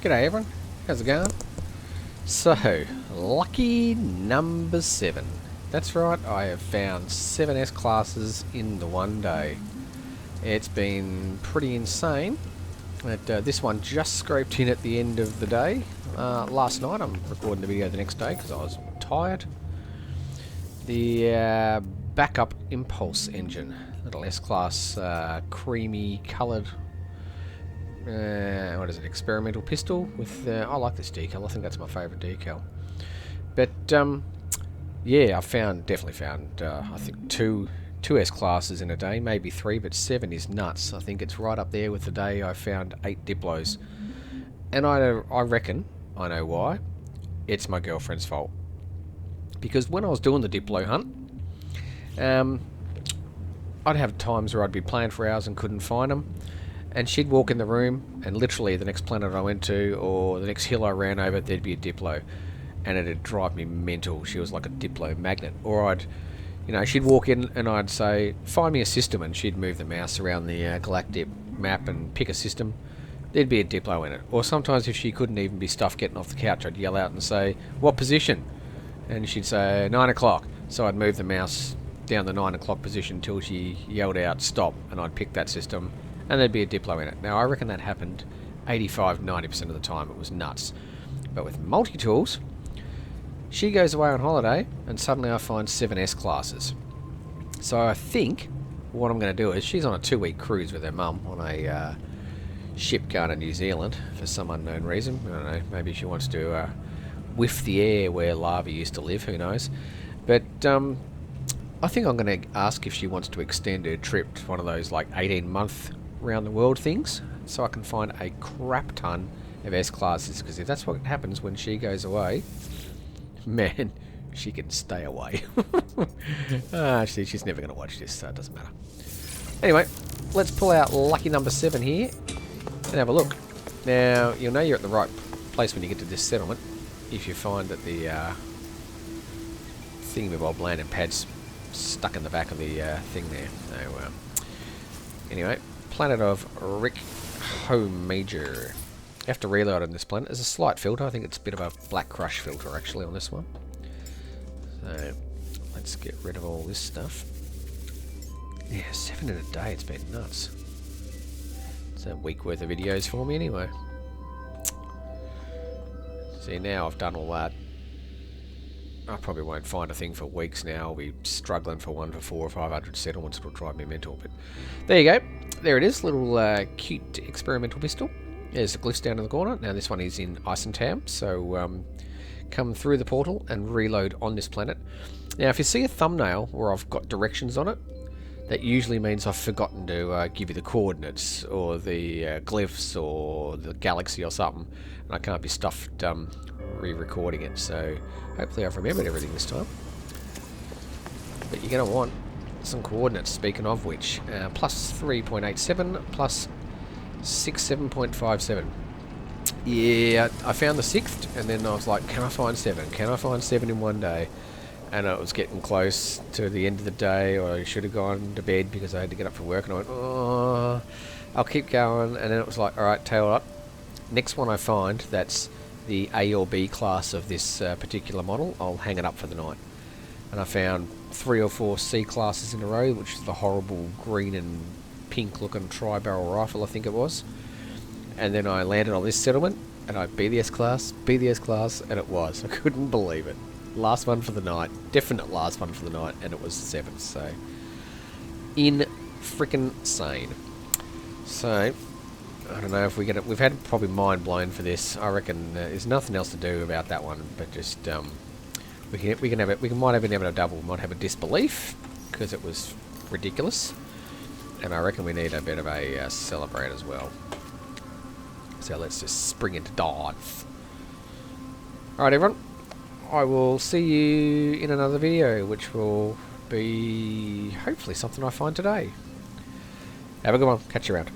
G'day everyone, how's it going? So, lucky number 7. That's right, I have found 7 S-classes in the one day. It's been pretty insane. But, this one just scraped in at the end of the day. Last night, I'm recording the video the next day because I was tired. The backup impulse engine, little S-class creamy coloured what is it, experimental pistol with I like this decal. I think that's my favourite decal. But yeah, definitely found I think two S classes in a day, maybe 3, but 7 is nuts. I think it's right up there with the day I found 8 Diplos, and I reckon I know why. It's my girlfriend's fault, because when I was doing the Diplo hunt, I'd have times where I'd be playing for hours and couldn't find them. And she'd walk in the room, and literally the next planet I went to, or the next hill I ran over, there'd be a Diplo. And it'd drive me mental. She was like a Diplo magnet. Or she'd walk in and I'd say, find me a system, and she'd move the mouse around the galactic map and pick a system. There'd be a Diplo in it. Or sometimes if she couldn't even be stuffed getting off the couch, I'd yell out and say, what position? And she'd say, 9 o'clock. So I'd move the mouse down the 9 o'clock position until she yelled out, stop, and I'd pick that system. And there'd be a Diplo in it. Now, I reckon that happened 85-90% of the time. It was nuts. But with multi-tools, she goes away on holiday, and suddenly I find 7 S-classes. So I think what I'm going to do is, she's on a 2-week cruise with her mum on a ship going to New Zealand for some unknown reason. I don't know, maybe she wants to whiff the air where Lava used to live, who knows. But I think I'm going to ask if she wants to extend her trip to one of those like 18-month round the world things, so I can find a crap ton of S classes, because if that's what happens when she goes away, man, she can stay away. She's never going to watch this, so it doesn't matter. Anyway, let's pull out lucky number 7 here and have a look. Now, you'll know you're at the right place when you get to this settlement if you find that the thingamabob landing pad's stuck in the back of the thing there. So, anyway, planet of Rick Home Major. You have to reload on this planet. There's a slight filter. I think it's a bit of a black crush filter actually on this one. So let's get rid of all this stuff. Yeah, 7 in a day. It's been nuts. It's a week worth of videos for me anyway. See, now I've done all that. I probably won't find a thing for weeks now. I'll be struggling for one for 400 or 500 settlements. It'll drive me mental. But there you go. There it is. Little cute experimental pistol. There's the glyphs down in the corner. Now this one is in Isentam. So come through the portal and reload on this planet. Now if you see a thumbnail where I've got directions on it, that usually means I've forgotten to give you the coordinates or the glyphs or the galaxy or something. And I can't be stuffed re-recording it. So hopefully I've remembered everything this time. But you're going to want some coordinates, speaking of which. Plus 3.87, plus 67.57. Yeah, I found the 6th, and then I was like, can I find 7? Can I find 7 in one day? And it was getting close to the end of the day, or I should have gone to bed because I had to get up for work, and I went, oh, I'll keep going. And then it was like, alright, tell you what, next one I find that's the A or B class of this particular model, I'll hang it up for the night. And I found 3 or 4 C classes in a row, which is the horrible green and pink looking tri-barrel rifle, I think it was. And then I landed on this settlement, and I be the S class, and it was. I couldn't believe it. Last one for the night, definite last one for the night, and it was 7. So in frickin' sane. So I don't know if we get it. We've had probably mind blown for this. I reckon there's nothing else to do about that one, but just we might even have a double. We might have a disbelief because it was ridiculous, and I reckon we need a bit of a celebrate as well. So let's just spring into dive. All right, everyone. I will see you in another video, which will be hopefully something I find today. Have a good one. Catch you around.